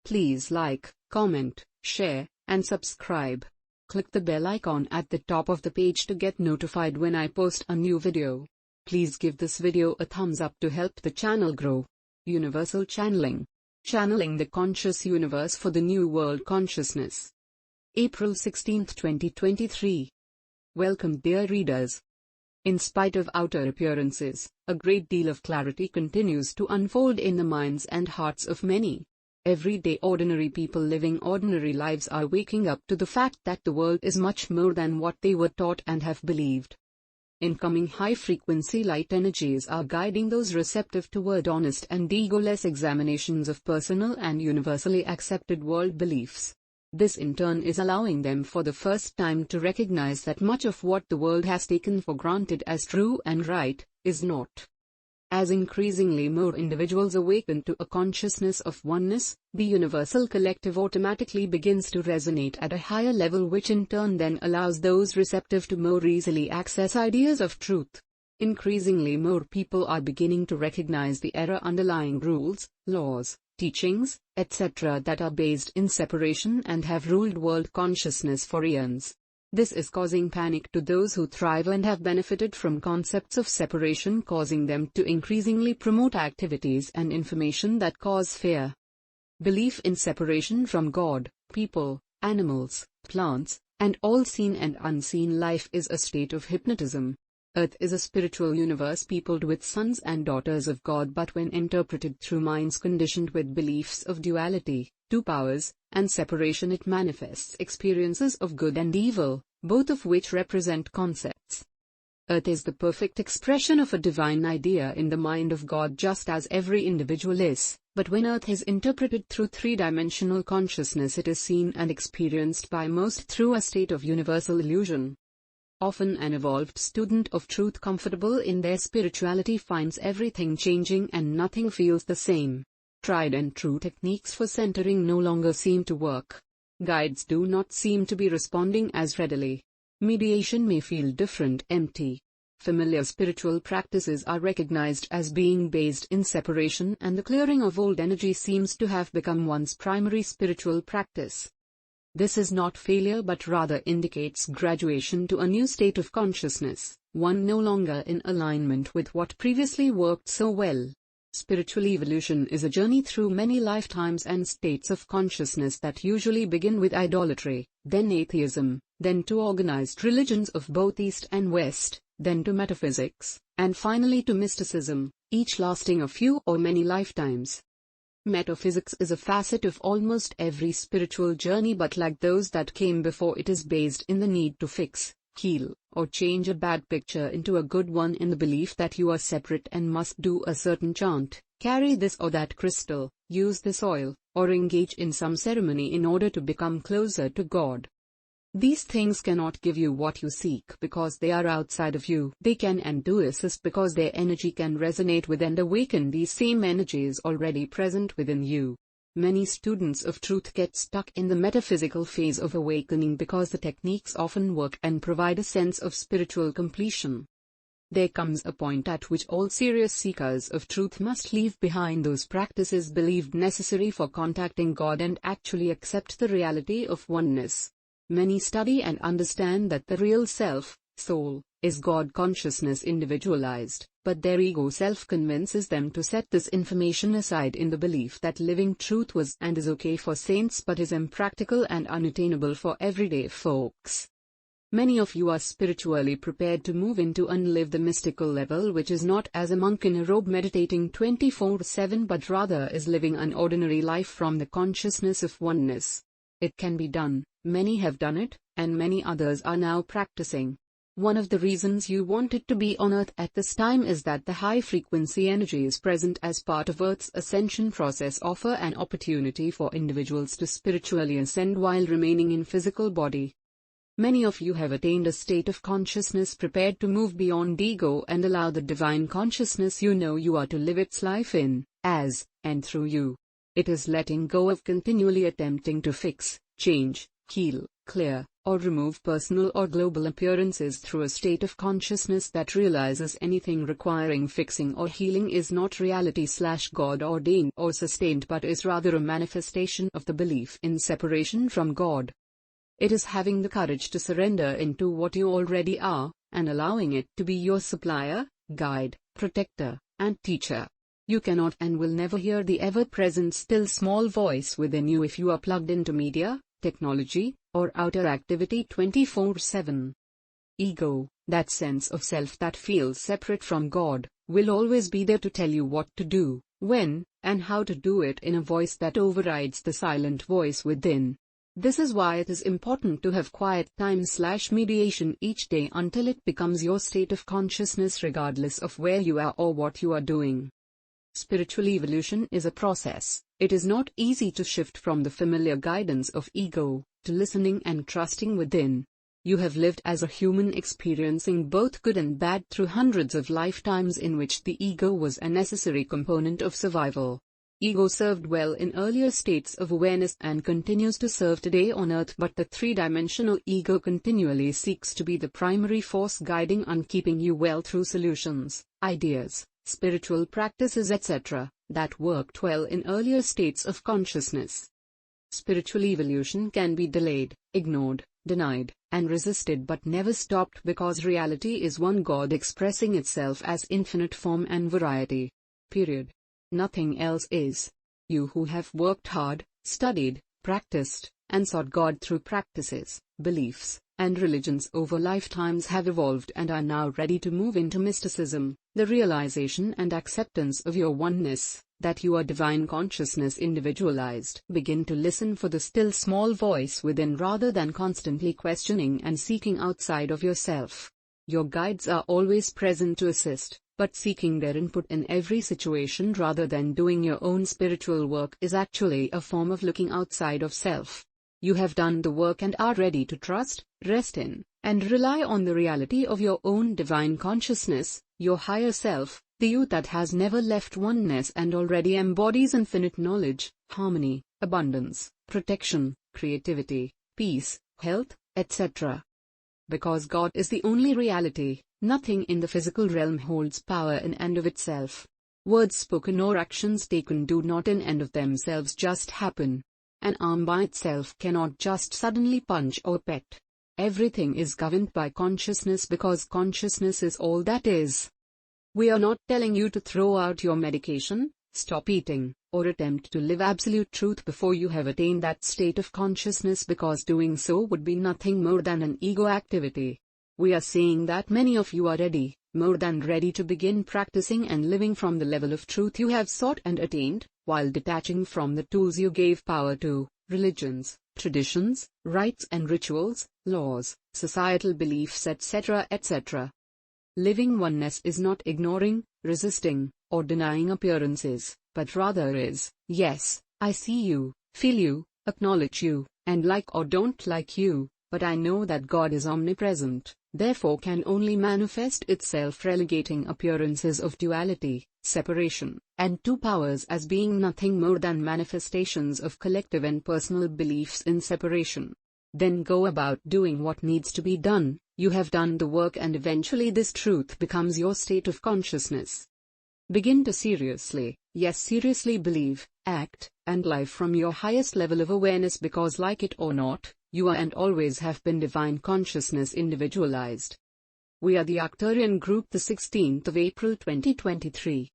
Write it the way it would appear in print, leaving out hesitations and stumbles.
Please like, comment, share, and subscribe. Click the bell icon at the top of the page to get notified when I post a new video. Please give this video a thumbs up to help the channel grow. Universal Channeling. Channeling the conscious universe for the new world consciousness. April 16, 2023. Welcome, dear readers. In spite of outer appearances, a great deal of clarity continues to unfold in the minds and hearts of many. Everyday ordinary people living ordinary lives are waking up to the fact that the world is much more than what they were taught and have believed. Incoming high-frequency light energies are guiding those receptive toward honest and egoless examinations of personal and universally accepted world beliefs. This in turn is allowing them for the first time to recognize that much of what the world has taken for granted as true and right, is not. As increasingly more individuals awaken to a consciousness of oneness, the universal collective automatically begins to resonate at a higher level, which in turn then allows those receptive to more easily access ideas of truth. Increasingly more people are beginning to recognize the error underlying rules, laws, teachings, etc. that are based in separation and have ruled world consciousness for eons. This is causing panic to those who thrive and have benefited from concepts of separation, causing them to increasingly promote activities and information that cause fear. Belief in separation from God, people, animals, plants, and all seen and unseen life is a state of hypnotism. Earth is a spiritual universe peopled with sons and daughters of God, but when interpreted through minds conditioned with beliefs of duality, two powers, and separation, it manifests experiences of good and evil, both of which represent concepts. Earth is the perfect expression of a divine idea in the mind of God, just as every individual is, but when Earth is interpreted through three-dimensional consciousness, it is seen and experienced by most through a state of universal illusion. Often an evolved student of truth comfortable in their spirituality finds everything changing and nothing feels the same. Tried and true techniques for centering no longer seem to work. Guides do not seem to be responding as readily. Mediation may feel different, empty. Familiar spiritual practices are recognized as being based in separation, and the clearing of old energy seems to have become one's primary spiritual practice. This is not failure but rather indicates graduation to a new state of consciousness, one no longer in alignment with what previously worked so well. Spiritual evolution is a journey through many lifetimes and states of consciousness that usually begin with idolatry, then atheism, then to organized religions of both East and West, then to metaphysics, and finally to mysticism, each lasting a few or many lifetimes. Metaphysics is a facet of almost every spiritual journey, but like those that came before, it is based in the need to fix, heal, or change a bad picture into a good one, in the belief that you are separate and must do a certain chant, carry this or that crystal, use this oil, or engage in some ceremony in order to become closer to God. These things cannot give you what you seek because they are outside of you. They can and do assist because their energy can resonate with and awaken these same energies already present within you. Many students of truth get stuck in the metaphysical phase of awakening because the techniques often work and provide a sense of spiritual completion. There comes a point at which all serious seekers of truth must leave behind those practices believed necessary for contacting God and actually accept the reality of oneness. Many study and understand that the real self, soul, is God consciousness individualized, but their ego self convinces them to set this information aside in the belief that living truth was and is okay for saints but is impractical and unattainable for everyday folks. Many of you are spiritually prepared to move into and live the mystical level, which is not as a monk in a robe meditating 24/7 but rather is living an ordinary life from the consciousness of oneness. It can be done, many have done it, and many others are now practicing. One of the reasons you wanted to be on Earth at this time is that the high-frequency energies present as part of Earth's ascension process offer an opportunity for individuals to spiritually ascend while remaining in physical body. Many of you have attained a state of consciousness prepared to move beyond ego and allow the divine consciousness you know you are to live its life in, as, and through you. It is letting go of continually attempting to fix, change, heal, clear, or remove personal or global appearances through a state of consciousness that realizes anything requiring fixing or healing is not reality/God ordained or sustained, but is rather a manifestation of the belief in separation from God. It is having the courage to surrender into what you already are, and allowing it to be your supplier, guide, protector, and teacher. You cannot and will never hear the ever-present still small voice within you if you are plugged into media, technology, or outer activity 24/7. Ego, that sense of self that feels separate from God, will always be there to tell you what to do, when, and how to do it in a voice that overrides the silent voice within. This is why it is important to have quiet time/mediation each day until it becomes your state of consciousness regardless of where you are or what you are doing. Spiritual evolution is a process. It is not easy to shift from the familiar guidance of ego to listening and trusting within. You have lived as a human experiencing both good and bad through hundreds of lifetimes in which the ego was a necessary component of survival. Ego served well in earlier states of awareness and continues to serve today on Earth, but the three-dimensional ego continually seeks to be the primary force guiding and keeping you well through solutions, ideas, spiritual practices, etc., that worked well in earlier states of consciousness. Spiritual evolution can be delayed, ignored, denied, and resisted but never stopped because reality is one God expressing itself as infinite form and variety. Period. Nothing else is. You who have worked hard, studied, practiced, and sought God through practices, beliefs, and religions over lifetimes have evolved and are now ready to move into mysticism, the realization and acceptance of your oneness, that you are divine consciousness individualized. Begin to listen for the still small voice within rather than constantly questioning and seeking outside of yourself. Your guides are always present to assist, but seeking their input in every situation rather than doing your own spiritual work is actually a form of looking outside of self. You have done the work and are ready to trust, rest in, and rely on the reality of your own divine consciousness, your higher self, the you that has never left oneness and already embodies infinite knowledge, harmony, abundance, protection, creativity, peace, health, etc. Because God is the only reality, nothing in the physical realm holds power in and of itself. Words spoken or actions taken do not in and of themselves just happen. An arm by itself cannot just suddenly punch or pet. Everything is governed by consciousness because consciousness is all that is. We are not telling you to throw out your medication, stop eating, or attempt to live absolute truth before you have attained that state of consciousness, because doing so would be nothing more than an ego activity. We are saying that many of you are ready, more than ready, to begin practicing and living from the level of truth you have sought and attained, while detaching from the tools you gave power to, religions, traditions, rites and rituals, laws, societal beliefs, etc., etc. Living oneness is not ignoring, resisting, or denying appearances, but rather is, yes, I see you, feel you, acknowledge you, and like or don't like you, but I know that God is omnipresent, therefore can only manifest itself, relegating appearances of duality, separation, and two powers as being nothing more than manifestations of collective and personal beliefs in separation. Then go about doing what needs to be done. You have done the work and eventually this truth becomes your state of consciousness. Begin to seriously, yes seriously believe, act, and live from your highest level of awareness, because like it or not, you are and always have been divine consciousness individualized. We are the Arcturian Group, the 16th of April 2023.